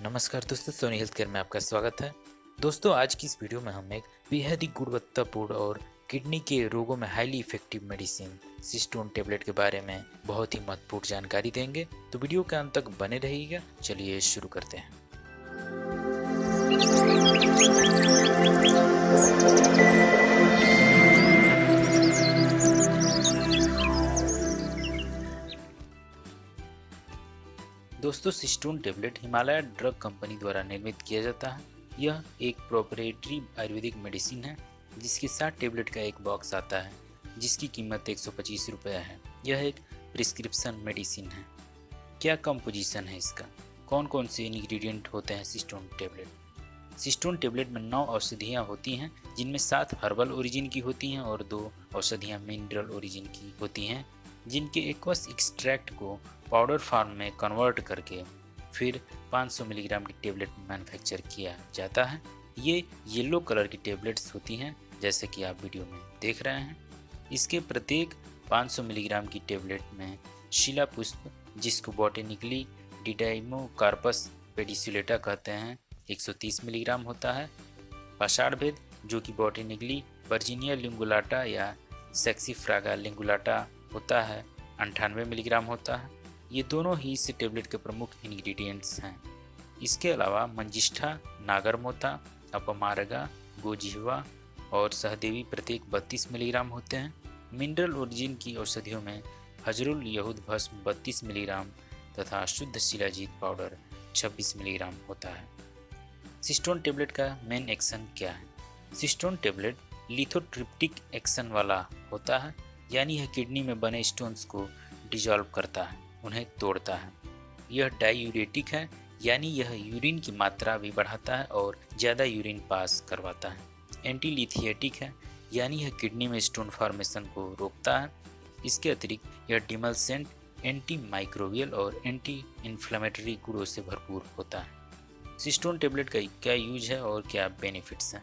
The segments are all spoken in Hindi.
नमस्कार दोस्तों, सोनी हेल्थ केयर में आपका स्वागत है। दोस्तों, आज की इस वीडियो में हम एक बेहद ही गुणवत्तापूर्ण और किडनी के रोगों में highly effective medicine cistron tablet के बारे में बहुत ही महत्वपूर्ण जानकारी देंगे। तो वीडियो के अंत तक बने रहिएगा। चलिए शुरू करते हैं। दोस्तों, cistron tablet Himalaya drug company द्वारा निर्मित किया जाता है। यह एक प्रोप्राइटरी आयुर्वेदिक मेडिसिन है जिसके 60 टेबलेट का एक बॉक्स आता है, जिसकी कीमत 125 रुपये है। यह एक प्रिस्क्रिप्शन मेडिसिन है। क्या कंपोजिशन है इसका, कौन कौन से इंग्रेडिएंट होते हैं सिस्टोन टेबलेट। सिस्टोन टेबलेट में 9 औषधियाँ होती हैं, जिनमें 7 हर्बल ओरिजिन की होती हैं और 2 औषधियाँ मिनरल ओरिजिन की होती हैं, जिनके एक्वस एक्सट्रैक्ट को पाउडर फॉर्म में कन्वर्ट करके फिर 500 मिलीग्राम की टेबलेट मैन्युफैक्चर किया जाता है। ये येलो कलर की टेबलेट्स होती हैं, जैसे कि आप वीडियो में देख रहे हैं। इसके प्रत्येक 500 मिलीग्राम की टेबलेट में शिला पुष्प, जिसको बॉटेनिकली डिडाइमोकार्पस पेडिसुलेटा कहते हैं, 130 मिलीग्राम होता है। पाषाण भेद, जो कि बॉटेनिकली वर्जीनिया लिंगुलाटा या सेक्सीफ्रागा लिंगुलाटा होता है, 98 मिलीग्राम होता है। ये दोनों ही इस टेबलेट के प्रमुख इंग्रेडिएंट्स हैं। इसके अलावा मंजिष्ठा, नागरमोथा, अपमार्गा, गोजिह्वा और सहदेवी प्रत्येक 32 मिलीग्राम होते हैं। मिनरल ओरिजिन की औषधियों में हजरुल यहूद भस्म 32 मिलीग्राम तथा शुद्ध शिलाजीत पाउडर 26 मिलीग्राम होता है। सिस्टोन टेबलेट का मेन एक्शन क्या है। सिस्टोन टेबलेट लिथोट्रिप्टिक एक्शन वाला होता है, यानी यह किडनी में बने स्टोन्स को डिजॉल्व करता है, उन्हें तोड़ता है। यह डायूरेटिक है, यानी यह यूरिन की मात्रा भी बढ़ाता है और ज़्यादा यूरिन पास करवाता है। एंटीलिथिएटिक है, यानी यह किडनी में स्टोन फॉर्मेशन को रोकता है। इसके अतिरिक्त यह डिमल्सेंट, एंटी माइक्रोबियल और एंटी इन्फ्लेमेटरी गुणों से भरपूर होता है। सिस्टोन टेबलेट का क्या यूज है और क्या बेनिफिट्स हैं।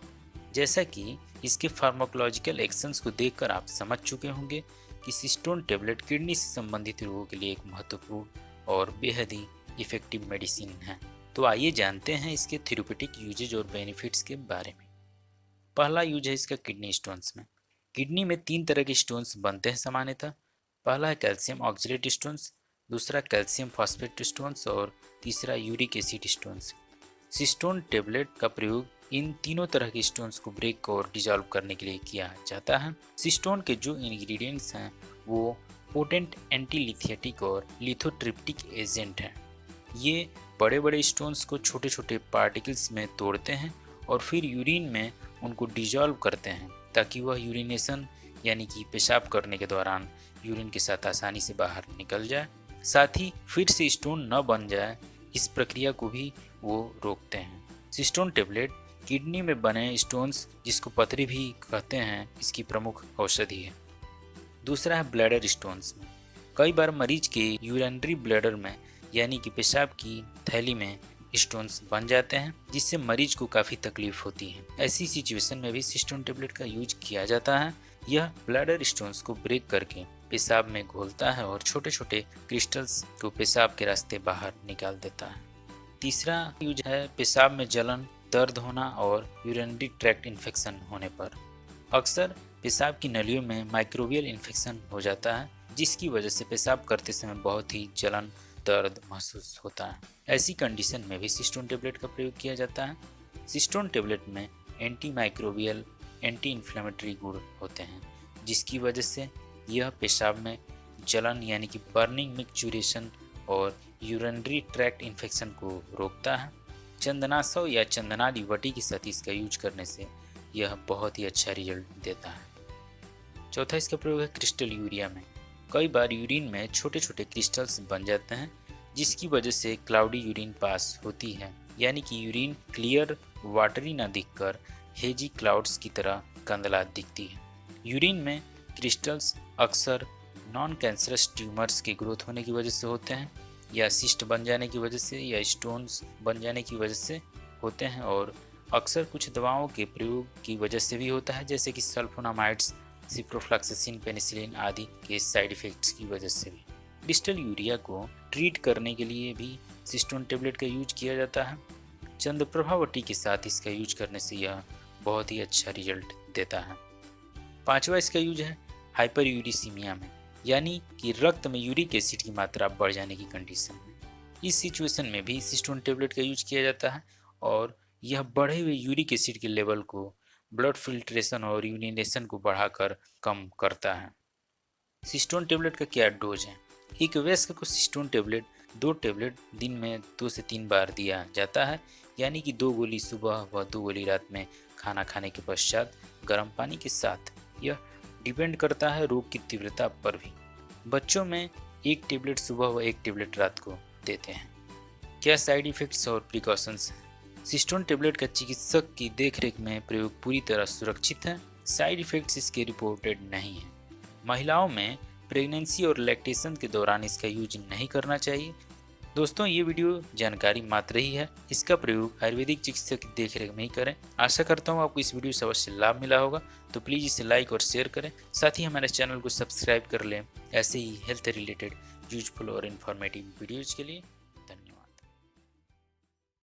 जैसा कि इसके फार्माकोलॉजिकल एक्शंस को देखकर आप समझ चुके होंगे कि सिस्टोन टेबलेट किडनी से संबंधित रोगों के लिए एक महत्वपूर्ण और बेहद ही इफेक्टिव मेडिसिन है। तो आइए जानते हैं इसके थेरेप्यूटिक यूजेज और बेनिफिट्स के बारे में। पहला यूज है इसका किडनी स्टोन्स में। किडनी में 3 तरह के स्टोन्स बनते हैं सामान्यतः। पहला है कैल्शियम ऑक्जेलेट स्टोन्स, दूसरा कैल्शियम फॉस्फेट स्टोन्स और तीसरा uric acid stones. Cistron tablet का प्रयोग इन तीनों तरह के स्टोन्स को ब्रेक और डिजॉल्व करने के लिए किया जाता है। सिस्टोन के जो इंग्रेडिएंट्स हैं वो पोटेंट एंटीलिथिएटिक और लिथोट्रिप्टिक एजेंट हैं। ये बड़े बड़े स्टोन्स को छोटे छोटे पार्टिकल्स में तोड़ते हैं और फिर यूरिन में उनको डिजॉल्व करते हैं, ताकि वह यूरिनेशन यानी कि पेशाब करने के दौरान यूरिन के साथ आसानी से बाहर निकल जाए। साथ ही फिर से स्टोन न बन जाए, इस प्रक्रिया को भी वो रोकते हैं। सिस्टोन टेबलेट किडनी में बने स्टोन्स, जिसको पथरी भी कहते हैं, इसकी प्रमुख औषधि है। दूसरा है ब्लैडर स्टोन्स में। कई बार मरीज के यूरिनरी ब्लैडर में यानी कि पेशाब की थैली में स्टोन्स बन जाते हैं, जिससे मरीज को काफ़ी तकलीफ होती है। ऐसी सिचुएशन में भी सिस्टोन टेबलेट का यूज किया जाता है। यह ब्लैडर स्टोन्स को ब्रेक करके पेशाब में घोलता है और छोटे छोटे क्रिस्टल्स को पेशाब के रास्ते बाहर निकाल देता है। तीसरा यूज है पेशाब में जलन, दर्द होना और यूरिनरी ट्रैक्ट इन्फेक्शन होने पर। अक्सर पेशाब की नलियों में माइक्रोबियल इन्फेक्शन हो जाता है, जिसकी वजह से पेशाब करते समय बहुत ही जलन, दर्द महसूस होता है। ऐसी कंडीशन में भी सिस्टोन टेबलेट का प्रयोग किया जाता है। सिस्टोन टेबलेट में एंटी माइक्रोबियल, एंटी इन्फ्लेमेटरी गुण होते हैं, जिसकी वजह से यह पेशाब में जलन यानी कि बर्निंग, मिक्चुरेशन और यूरिनरी ट्रैक्ट इन्फेक्शन को रोकता है। चंदनासव या चंदनादि वटी के साथ इसका यूज करने से यह बहुत ही अच्छा रिजल्ट देता है। चौथा इसका प्रयोग है क्रिस्टल यूरिया में। कई बार यूरिन में छोटे छोटे क्रिस्टल्स बन जाते हैं, जिसकी वजह से क्लाउडी यूरिन पास होती है, यानी कि यूरिन क्लियर वाटरी न दिखकर हेजी क्लाउड्स की तरह गंदला दिखती है। यूरिन में क्रिस्टल्स अक्सर नॉन कैंसरस ट्यूमर्स के ग्रोथ होने की वजह से होते हैं, या सिस्ट बन जाने की वजह से, या स्टोन्स बन जाने की वजह से होते हैं, और अक्सर कुछ दवाओं के प्रयोग की वजह से भी होता है, जैसे कि सल्फोनामाइड्स, सिप्रोफ्लॉक्सासिन, पेनिसिलिन आदि के साइड इफेक्ट्स की वजह से भी। क्रिस्टल यूरिया को ट्रीट करने के लिए भी सिस्टोन टेबलेट का यूज किया जाता है। चंद्रप्रभावटी के साथ इसका यूज करने से यह बहुत ही अच्छा रिजल्ट देता है। पांचवा इसका यूज है हाइपर यूरिसीमिया में, यानी कि रक्त में यूरिक एसिड की मात्रा बढ़ जाने की कंडीशन में। इस सिचुएशन में भी सिस्टोन टेबलेट का यूज किया जाता है और यह बढ़े हुए यूरिक एसिड के लेवल को ब्लड फिल्ट्रेशन और यूरिनेशन को बढ़ाकर कम करता है। सिस्टोन टेबलेट का क्या डोज है? एक वयस्क को सिस्टोन टेबलेट 2 टेबलेट दिन में 2 से 3 बार दिया जाता है, यानी कि 2 गोली सुबह व 2 गोली रात में खाना खाने के पश्चात गर्म पानी के साथ। यह डिपेंड करता है रोग की तीव्रता पर भी। बच्चों में 1 टेबलेट सुबह व 1 टेबलेट रात को देते हैं। क्या साइड इफेक्ट्स और प्रिकॉशंस हैं? सिस्टोन टेबलेट का चिकित्सक की देखरेख में प्रयोग पूरी तरह सुरक्षित है। साइड इफेक्ट्स इसके रिपोर्टेड नहीं है। महिलाओं में प्रेगनेंसी और लैक्टेशन के दौरान इसका यूज नहीं करना चाहिए। दोस्तों, ये वीडियो जानकारी मात्र ही है। इसका प्रयोग आयुर्वेदिक चिकित्सक की देखरेख में ही करें। आशा करता हूँ आपको इस वीडियो से अवश्य लाभ मिला होगा, तो प्लीज़ इसे लाइक और शेयर करें। साथ ही हमारे चैनल को सब्सक्राइब कर लें ऐसे ही हेल्थ रिलेटेड यूजफुल और इन्फॉर्मेटिव वीडियोज़ के लिए।